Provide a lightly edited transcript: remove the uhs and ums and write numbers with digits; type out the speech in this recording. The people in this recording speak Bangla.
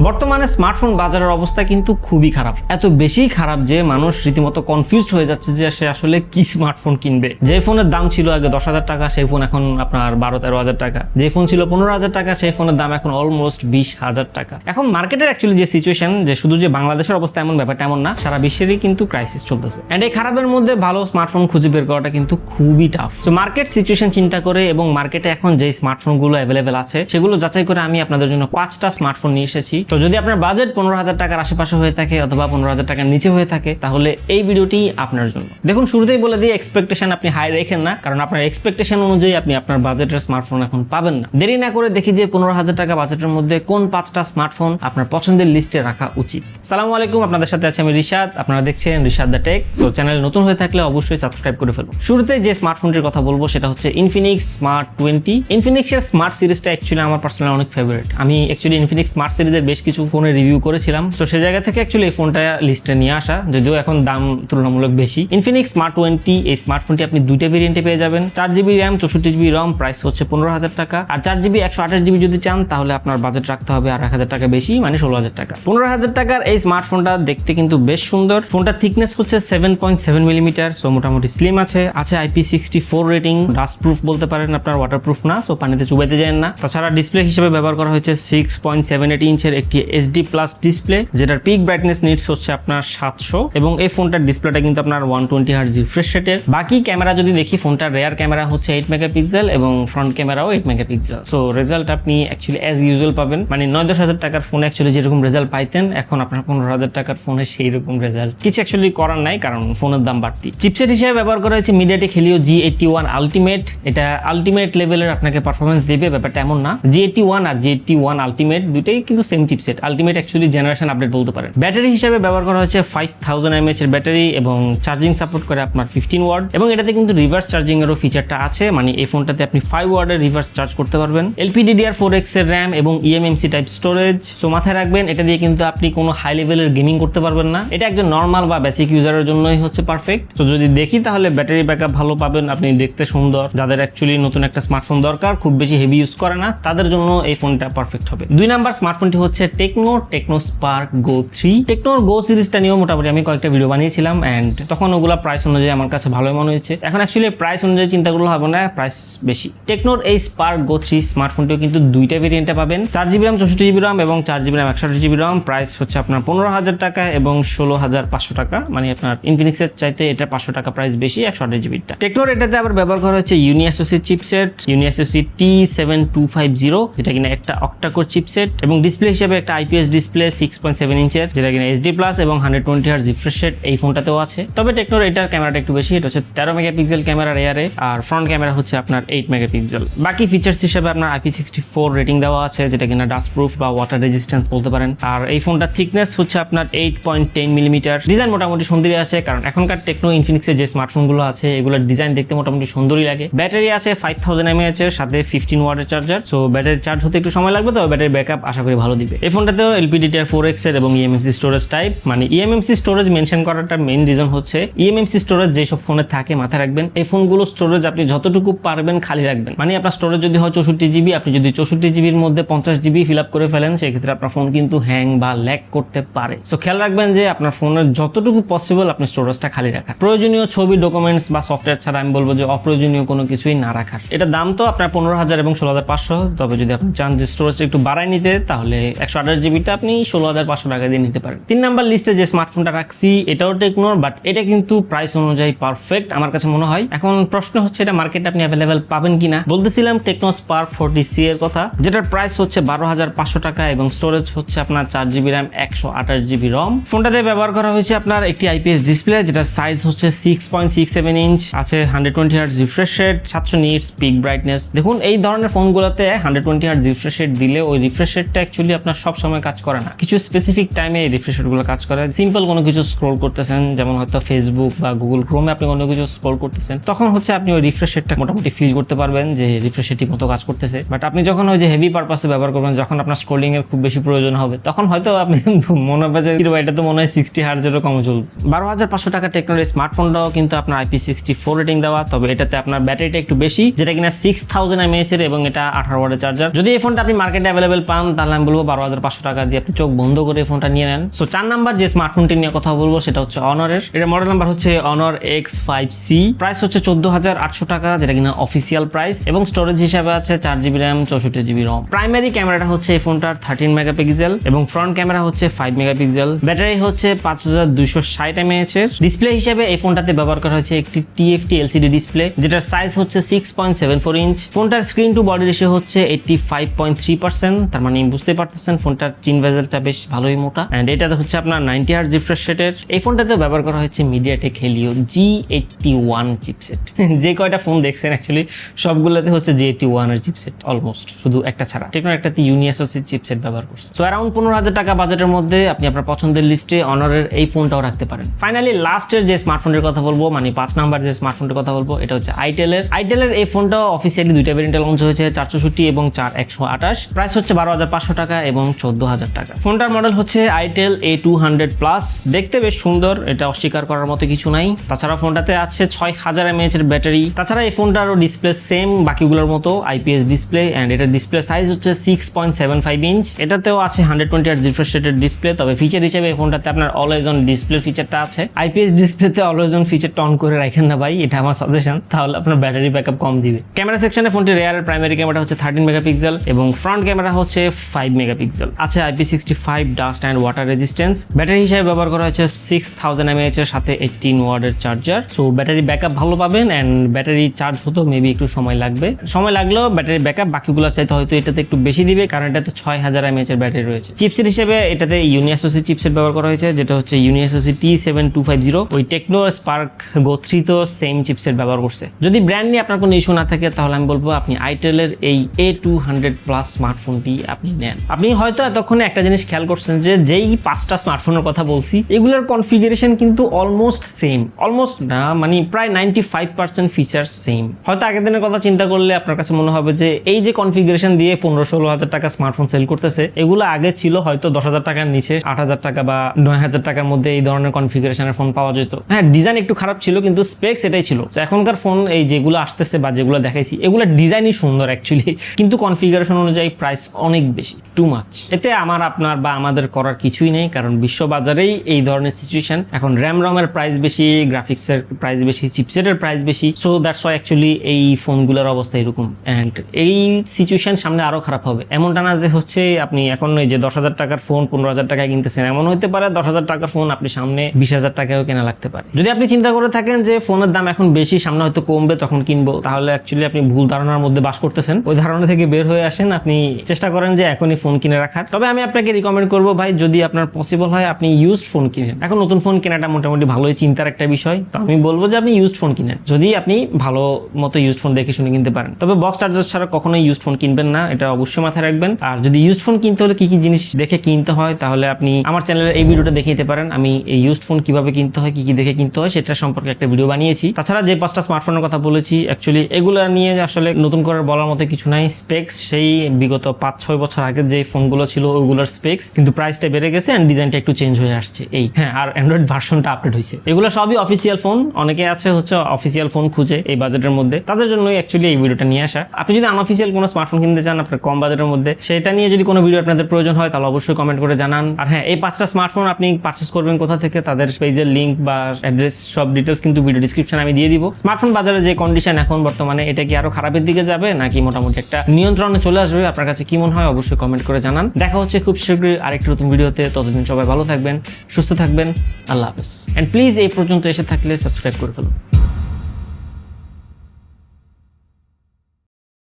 বর্তমানে স্মার্টফোন বাজারের অবস্থা কিন্তু খুবই খারাপ, এত বেশি খারাপ যে মানুষ রীতিমতো কনফিউজড হয়ে যাচ্ছে যে সে আসলে কি স্মার্টফোন কিনবে। যে ফোনের দাম ছিল আগে 10,000 টাকা সেই ফোন এখন আপনার 12-13,000 টাকা, যে ফোন ছিল 15,000 টাকা সেই ফোনের দাম এখন অলমোস্ট 20,000 টাকা। এখন মার্কেটের অ্যাকচুয়ালি যে সিচুয়েশন, যে শুধু যে বাংলাদেশের অবস্থা এমন ব্যাপারটা এমন না, সারা বিশ্বেরই কিন্তু ক্রাইসিস চলতেছে। এন্ড এই খারাপের মধ্যে ভালো স্মার্টফোন খুঁজে বের করাটা কিন্তু খুবই টাফ। সো মার্কেট সিচুয়েশন চিন্তা করে এবং মার্কেটে এখন যে স্মার্টফোনগুলো অ্যাভেলেবেল আছে সেগুলো যাচাই করে আমি আপনাদের জন্য 5টা স্মার্টফোন নিয়ে এসেছি। তো যদি আপনার বাজেট 15,000 টাকার আশেপাশে হয়ে থাকে অথবা 15,000 টাকার নিচে হয়ে থাকে তাহলে এই ভিডিওটি আপনার জন্য। দেখুন, শুরুতেই বলে দিয়ে এক্সপেকটেশন আপনি হাই রেখেন না, কারণ আপনার এক্সপেকটেশন অনুযায়ী আপনি আপনার বাজেটের স্মার্টফোন এখন পাবেন না। দেরি না করে দেখি যে 15,000 টাকা বাজেটের মধ্যে কোন 5টা স্মার্টফোন আপনার পছন্দের লিস্টে রাখা উচিত। সালামু আলাইকুম, আপনাদের সাথে আছে আমি রিশাদ, আপনারা দেখছেন Rishad the tech. So channel নতুন হয়ে থাকলে অবশ্যই সাবস্ক্রাইব করে ফেলুন। শুরুতে যে স্মার্টফোনটির কথা বলবো সেটা হচ্ছে ইনফিনিক্স স্মার্ট 20। ইনফিনিক্সের স্মার্ট সিরিজটা অ্যাকচুয়ালি আমার পার্সোনালি অনেক ফেভারিট। আমি অ্যাকচুয়ালি ইনফিনিক্স স্মার্ট সিরিজের বেশ কিছু ফোনের রিভিউ করেছিলাম, সো সেই জায়গা থেকে অ্যাকচুয়ালি এই ফোনটা লিস্টে নিয়ে আসা, যদিও এখন দাম তুলনামূলক বেশি। ইনফিনিক্স স্মার্ট 20 এই স্মার্টফোনটি আপনি দুইটা ভেরিয়েন্টে পেয়ে যাবেন। 4GB র্যাম 64GB রম, প্রাইস হচ্ছে 15,000 টাকা। আর 4GB 128GB যদি চান তাহলে আপনার বাজেট রাখতে হবে আর 1,000 টাকা বেশি, মানে 16,000 টাকা। 15,000 টাকার এই স্মার্টফোনটা দেখতে কিন্তু বেশ সুন্দর। ফোনটার থিকনেস হচ্ছে 7.7 মিলিমিটার, সো মোটামুটি স্লিম আছে। IP64 রেটিং, ডাস্ট প্রুফ বলতে পারেন, আপনার ওয়াটার প্রুফ না, সো পানিতে চুবাইতে যায় না। তাছাড়া ডিসপ্লে হিসেবে ব্যবহার করা হয়েছে 6.78 ইঞ্চের একটি HD প্লাস ডিসপ্লে, যেটার পিক ব্রাইটনেস নিডস হচ্ছে আপনার 700, এবং এই ফোনটার ডিসপ্লেটা কিন্তু আপনার 120 হার্জ রিফ্রেশ রেটের। বাকি ক্যামেরা যদি দেখি, ফোনটার রেয়ার ক্যামেরা হচ্ছে 8 মেগাপিক্সেল এবং ফ্রন্ট ক্যামেরাও 8 মেগাপিক্সেল। সো রেজাল্ট আপনি অ্যাকচুয়ালি অ্যাজ ইউজুয়াল পাবেন, মানে 9-10 হাজার টাকার ফোনে অ্যাকচুয়ালি যেরকম রেজাল্ট পাইতেন এখন আপনার 15,000 টাকার ফোনে সেই রকম রেজাল্ট কিছু অ্যাকচুয়ালি করার নাই, কারণ ফোনের দাম বাড়তি। চিপসেট হিসেবে ব্যবহার করা হয়েছে মিডিয়াটেক হেলিও G81 আলটিমেট। এটা আলটিমেট লেভেলের আপনাকে পারফরমেন্স দেবে ব্যাপারটা এমন না। G81 আর G81 আলটিমেট দুইটাই কিন্তু same chipset. Ultimate actually generation update বলতে পারেন। ব্যাটারি হিসেবে ব্যবহার করা হয়েছে 5000 mAh এর ব্যাটারি এবং চার্জিং সাপোর্ট করে আপনার 15 ওয়াট, এবং এটাতে কিন্তু রিভার্স চার্জিং এরও ফিচারটা আছে, মানে এই ফোনটাতে আপনি 5 ওয়াটের রিভার্স চার্জ করতে পারবেন। LPDDR4X এর র্যাম এবং eMMC টাইপ স্টোরেজ। সো মাথায় রাখবেন এটা দিয়ে কিন্তু আপনি কোনো হাই লেভেলের গেমিং করতে পারবেন না, এটা একজন নর্মাল বা বেসিক ইউজারের জন্যই হচ্ছে পারফেক্ট। তো যদি দেখি তাহলে ব্যাটারি ব্যাকআপ ভালো পাবেন, আপনি দেখতে সুন্দর, যাদের অ্যাকচুয়ালি নতুন একটা স্মার্টফোন দরকার, খুব বেশি হেভি ইউজ করে না, তাদের জন্য এই ফোনটা পারফেক্ট হবে। 2 নাম্বার স্মার্টফোনটি হচ্ছে টেকনো স্পার্ক গো 3। টেকনোর গো সিরিজটা নিয়েও মোটামুটি আমি কয়েকটা ভিডিও বানিয়েছিলাম, এন্ড তখন ওগুলা প্রাইস অনুযায়ী আমার কাছে ভালোই মনে হয়েছে। এখন অ্যাকচুয়ালি প্রাইস অনুযায়ী চিন্তা করলে হবে না, প্রাইস বেশি। টেকনোর এই স্পার্ক গো 3 স্মার্টফোনটিও কিন্তু দুইটা ভেরিয়েন্টে পাবেন, 4GB র্যাম 64GB রম এবং 4GB র্যাম 128GB রম। প্রাইস হচ্ছে আপনার 15,000 টাকা এবং 16,500 টাকা, মানে আপনার ইনফিনিক্সের চাইতে এটা 500 টাকা প্রাইস বেশি 128GB-টা। টেকনোর এটাতে আবার ব্যবহার করা হচ্ছে ইউনিএসওসি চিপসেট, ইউনিএসওসি T7250, যেটা কিনা একটা অক্টাকোর চিপসেট, এবং ডিসপ্লে হিসেবে একটা IPS ডিসপ্লে 6.7 ইঞ্চের, যেটা কিনা HD প্লাস এবং 120 হার্জ রিফ্রেশ রেট এই ফোনটাতেও আছে। তবে টেকনোর এটার ক্যামেরাটা একটু বেশি, এটা হচ্ছে 13 মেগাপিক্সেল ক্যামেরা রেয়ারে, আর ফ্রন্ট ক্যামেরা হচ্ছে আপনার 8 মেগাপিক্সেল। বাকি ফিচার্স হিসেবে আপনার IP64 রেটিং দেওয়া আছে, যেটা কিনা ডাস্ট প্রুফ বা ওয়াটার রেজিস্ট্যান্স বলতে পারেন। আর এই ফোনটার থিকনেস হচ্ছে আপনার 8.10 মিলিমিটার। ডিজাইন মোটামুটি সুন্দরই আছে, কারণ এখনকার টেকনো ইনফিনিক্সের যে স্মার্টফোনগুলো আছে এগুলোর ডিজাইন দেখতে মোটামুটি সুন্দরই লাগে। ব্যাটারি আছে 5000 mAh এর সাথে 15 ওয়াটের চার্জার। সো ব্যাটারি চার্জ হতে একটু সময় লাগবে, তবে ব্যাটারি ব্যাকআপ আশা করি ভালো দিবে। এই ফোনটাতেও LPDDR4X এর এবং eMMC স্টোরেজ টাইপ, মানে eMMC স্টোরেজ মেনশন করাটার মেইন রিজন হচ্ছে eMMC স্টোরেজ যেসব ফোনে থাকে মাথায় রাখবেন এই ফোনগুলো স্টোরেজ আপনি যতটুকু পারবেন খালি রাখবেন। মানে আপনার স্টোরেজ যদি হয় 64GB, আপনি যদি 64GBর মধ্যে 50GB ফিল আপ করে ফেলেন সেক্ষেত্রে আপনার ফোন কিন্তু হ্যাং বা ল্যাগ করতে পারে। সো খেয়াল রাখবেন যে আপনার ফোনের যতটুকু পসিবল আপনি স্টোরেজটা খালি রাখার। প্রয়োজনীয় ছবি, ডকুমেন্টস বা সফটওয়্যার ছাড়া আমি বলবো যে অপ্রয়োজনীয় কোনো কিছুই না রাখার। এটা দাম তো আপনার 15,000 এবং 16,500, তবে যদি আপনি চান যে স্টোরেজটা একটু বাড়াই নিতে তাহলে 128GBটা আপনি 16,500 টাকা দিয়ে নিতে পারেন। 3 নাম্বার লিস্টে যে স্মার্টফোনটা রাখছি এটাও টেকনোর, বাট এটা কিন্তু প্রাইস অনুযায়ী পারফেক্ট আমার কাছে মনে হয়। এখন প্রশ্ন হচ্ছে এটা মার্কেটে আপনি অ্যাভেলেবেল পাবেন কিনা। বলতেছিলাম টেকনো স্পার্ক 40C এর কথা, যেটার প্রাইস হচ্ছে 12,500 টাকা এবং স্টোরেজ হচ্ছে আপনার 4GB র্যাম 128GB রম। ফোনটাতে ব্যবহার করা হয়েছে আপনার একটি IPS ডিসপ্লে, যেটার সাইজ হচ্ছে 6.67 ইঞ্চ, আছে 120 hertz refresh rate, 700 nits pick brightness. দেখুন এই ধরনের ফোনগুলোতে 120 হার্জ রিফ্রেশ রেট দিলে ওই রিফ্রেশ রেটটা অ্যাকচুয়ালি আপনার সব সময় কাজ করে না, কিছু স্পেসিফিক টাইমে এই রিফ্রেশ রেটগুলো কাজ করে। সিম্পল কোনো কিছু স্ক্রল করতেছেন, যেমন হয়তো ফেসবুক বা গুগল ক্রোমে আপনি কোনো কিছু স্ক্রল করতেছেন, তখন হচ্ছে আপনি ওই রিফ্রেশ রেটটা মোটামুটি ফিল করতে পারবেন যে রিফ্রেশ রেট মতো কাজ করতেছে। বাট আপনি যখন ওই যে হেভি পারপাসে ব্যবহার করবেন, যখন আপনার স্ক্রলিং এর খুব বেশি প্রয়োজন হবে, তখন হয়তো আপনি মনে হবে যে এটা তো মনে হয় 60 হার্জেরও কম চলছে। 12,500 টাকা টেকনোর স্মার্টফোনটাও কিন্তু আপনার IP64 রেটিং দেওয়া, তবে এটাতে আপনার ব্যাটারিটা একটু বেশি, যেটা কিনা 6000 mAh এর এবং এটা 18 ওয়াটের চার্জার। যদি এই ফোনটা আপনি মার্কেটে অ্যাভেলেবেল পান তাহলে আমি বলবো 12,500 টাকা দিয়ে আপনি চোখ বন্ধ করে এই ফোনটা নিয়ে নেন। সো 4 নাম্বার যে স্মার্টফোনটি নিয়ে কথা বলবো সেটা হচ্ছে অনরের। এটা মডেল নাম্বার হচ্ছে অনর X5C, প্রাইস হচ্ছে 14,800 টাকা, যেটা কিনা অফিসিয়াল প্রাইস, এবং স্টোরেজ হিসাবে আছে 4GB RAM 64GB ROM। Primary ক্যামেরাটা হচ্ছে এই ফোনটার 13 মেগাপিক্সেল এবং ফ্রন্ট ক্যামেরা হচ্ছে 5 মেগাপিক্সেল। ব্যাটারি হচ্ছে 5260 mAh এর। ডিসপ্লে হিসেবে এই ফোনটাতে ব্যবহার করা হয়েছে একটি TFT LCD ডিসপ্লে, যেটার সাইজ হচ্ছে 6.74 ইঞ্চ। ফোনটার স্ক্রিন টু বডি রেশিও হচ্ছে 85.3%, তার মানে বুঝতে পারতেছেন ফোনটার চিন ভেজেলটা বেশ ভালোই মোটা। এন্ড এটাতে হচ্ছে আপনার 90 Hz রিফ্রেশ রেটের। এই ফোনটাতে ব্যবহার করা হয়েছে MediaTek Helio G81 চিপসেট। যে কয়টা ফোন দেখছেন অ্যাকচুয়ালি সবগুলোতে হচ্ছে G81 এর চিপসেট, অলমোস্ট, শুধু একটা ছাড়া টেকনো একটাতে ইউনিএসওসি চিপসেট ব্যবহার করছে। সো অ্যারাউন্ড 15,000 টাকা বাজেটের মধ্যে আপনি আপনার পছন্দের লিস্টে অনরের এই ফোনটাও রাখতে পারেন। ফাইনালি লাস্টের যে স্মার্টফোনের কথা বলবো, মানে 5 নাম্বার যে স্মার্টফোনের কথা বলবো, এটা হচ্ছে আইটেলের এই ফোনটাও অফিসিয়ালি দুইটা ভেরিয়েন্টে লঞ্চ হয়েছে, 464 এবং 4128। প্রাইস হচ্ছে 12,500 টাকা এবং 14,000 টাকা। ফোনটার মডেল হচ্ছে আইটেল A200 প্লাস। দেখতে বেশ সুন্দর, এটা অস্বীকার করার মতো কিছু নাই। তাছাড়া ফোনটাতে আছে 6000 mAh এর ব্যাটারি। তাছাড়া এই ফোনটারও ডিসপ্লে সেম বাকিগুলোর মতো IPS ডিসপ্লে, এন্ড এটার ডিসপ্লে সাইজ হচ্ছে 6.75 ইঞ্চ। এটাতেও আছে 120 Hz রিফ্রেশ রেটের ডিসপ্লে। তবে ফিচার হিসেবে এই ফোনটাতে আপনার অলওয়েজ অন ডিসপ্লে ফিচারটা আছে। IPS ডিসপ্লেতে অলওয়েজ অন ফিচারটা অন করে রাখেন না ভাই, এটা আমার সাজেশন, তাহলে আপনার ব্যাটারি ব্যাকআপ কম দিবে। ক্যামেরা সেকশনে ফোনটি রেয়ারের প্রাইমারি ক্যামেরা হচ্ছে 13 মেগাপিক্সেল এবং ফ্রন্ট ক্যামেরা হচ্ছে 5 মেগাপিক্সেল। আছে IP65 dust and water resistance. Battery হিসেবে ব্যবহার করা হয়েছে 6000 mAh এর সাথে 18 ওয়াটের চার্জার। সো ব্যাটারি ব্যাকআপ ভালো পাবেন, এন্ড ব্যাটারি চার্জ হতো মেবি একটু সময় লাগলেও ব্যাটারি ব্যাকআপ বাকিগুলো চাইতে হয়তো এটাতে একটু বেশি দিবে, কারণ এটাতে 6000 mAh এর ব্যাটারি রয়েছে। চিপসেট হিসেবে এটাতে ইউনিএসওসি চিপসেট ব্যবহার করা হয়েছে, যেটা হচ্ছে ইউনিএসওসি T7250। ওই টেকনো স্পার্ক গো 3 তো সেম চিপসেট ব্যবহার করছে। যদি ব্র্যান্ড নিয়ে আপনার কোনো ইস্যু না থাকে তাহলে আমি বলবো আপনি আইটেলের এই A200 প্লাস স্মার্টফোনটি আপনি নেন। আপনি হয়তো এতক্ষণে একটা জিনিস খেয়াল করছেন যে যেই 5টা স্মার্টফোনের কথা বলছি এগুলোর কনফিগারেশন কিন্তু অলমোস্ট সেম, অলমোস্ট না মানে প্রায় 95% ফিচার সেম। হয়তো আগের দিনের কথা চিন্তা করলে আপনার কাছে মনে হবে যে এই যে কনফিগারেশন দিয়ে 15-16 হাজার টাকা স্মার্টফোন সেল করতেছে, এগুলো আগে ছিল হয়তো 10,000 টাকার নিচে, 8,000 টাকা বা 9,000 টাকার মধ্যে এই ধরনের কনফিগারেশনের ফোন পাওয়া যেত। হ্যাঁ, ডিজাইন একটু খারাপ ছিল কিন্তু স্পেক্স এটাই ছিল। এখনকার ফোন এই যেগুলো আসতেছে বা যেগুলো দেখাইছি এগুলো ডিজাইনই সুন্দর অ্যাকচুয়ালি, কিন্তু কনফিগারেশন অনুযায়ী প্রাইস অনেক বেশি, টু মাচ। এতে আমার আপনার বা আমাদের করার কিছুই নেই, কারণ বিশ্ববাজারেই এই ধরনের সিচুয়েশন। এখন র্যাম রমের প্রাইস বেশি, গ্রাফিক্সের প্রাইস বেশি, চিপসেটের প্রাইস বেশি। সো দ্যাটস ওয়াই অ্যাকচুয়ালি এই ফোনগুলোর অবস্থা এরকম, অ্যান্ড এই সিচুয়েশন সামনে আরো খারাপ হবে। এমনটা না যে হচ্ছে আপনি এখন ওই যে 10,000 টাকার ফোন 15,000 টাকায় কিনতেছেন, এমন হতে পারে 10,000 টাকার ফোন আপনি সামনে 20,000 টাকায়ও কেনা লাগতে পারে। যদি আপনি চিন্তা করে থাকেন যে ফোনের দাম এখন বেশি, সামনে হয়তো কমবে তখন কিনবো, তাহলে অ্যাকচুয়ালি আপনি ভুল ধারণার মধ্যে বাস করতেছেন। ওই ধারণা থেকে বের হয়ে আসেন, আপনি চেষ্টা করেন যে এখনই ফোন কিনে রাখার। তবে আমি আপনাকে রিকমেন্ড করবো ভাই, যদি আপনার পসিবল হয় আপনি ইউজড ফোন কিনেন। এখন নতুন ফোন কেনাটা মোটামুটি ভালোই চিন্তার একটা বিষয়, তো আমি বলবো যে আপনি ইউজড ফোন কিনেন, যদি আপনি ভালো মতো ইউজড ফোন দেখে শুনে কিনতে পারেন। তবে বক্স চার্জার ছাড়া কখনোই ইউজড ফোন কিনবেন না, এটা অবশ্যই মাথায় রাখবেন। আর যদি ইউজড ফোন কিনতে হলে কি কি জিনিস দেখে কিনতে হয়, তাহলে আপনি আমার চ্যানেলের এই ভিডিওটা দেখে নিতে পারেন। আমি এই ইউজড ফোন কিভাবে কিনতে হয়, কি কি দেখে কিনতে হয় সেটা সম্পর্কে একটা ভিডিও বানিয়েছি। তাছাড়া যে 5টা স্মার্টফোনের কথা বলেছি অ্যাকচুয়ালি এগুলো নিয়ে আসলে নতুন করে বলার মতো কিছু নাই। স্পেক্স সেই বিগত 5-6 বছর আগে যে ফোনগুলো ছিল ওইগুলোর স্পেক্স, কিন্তু প্রাইসটা বেড়ে গেছে এন্ড ডিজাইনটা একটু চেঞ্জ হয়ে আসছে এই। হ্যাঁ, আর অ্যান্ড্রয়েড ভার্সনটা আপডেট হয়েছে। এগুলো সবই অফিসিয়াল ফোন। অনেকে আছে হচ্ছে অফিসিয়াল ফোন খুঁজে এই বাজেটের মধ্যে, তাদের জন্যই অ্যাকচুয়ালি এই ভিডিওটা নিয়ে আসা। আপনি যদি আনঅফিসিয়াল কোনো স্মার্টফোন কিনতে চান আপনার কম বাজেটের মধ্যে, সেটা নিয়ে যদি কোনো ভিডিও আপনাদের প্রয়োজন হয় তাহলে অবশ্যই কমেন্ট করে জানান। আর হ্যাঁ, এই 5টা স্মার্টফোন আপনি পারচেস করবেন কোথা থেকে, তাদের পেজের লিংক বা অ্যাড্রেস সব ডিটেলস কিন্তু ভিডিও ডিসক্রিপশনে আমি দিয়ে দিব। স্মার্টফোন বাজারে যে কন্ডিশন এখন বর্তমানে, এটা কি আরো খারাপের দিকে যাবে নাকি মোটামুটি একটা নিয়ন্ত্রণে চলে আসবে? আপনার কাছে কি মনে হয় অবশ্যই কমেন্ট করে জানান। দেখা হচ্ছে খুব শীঘ্রই আরেকটি নতুন ভিডিওতে। ততদিন সবাই ভালো থাকবেন, সুস্থ থাকবেন, আল্লাহ হাফেজ। এন্ড প্লিজ এই পর্যন্ত এসে থাকলে সাবস্ক্রাইব করে ফেলুন।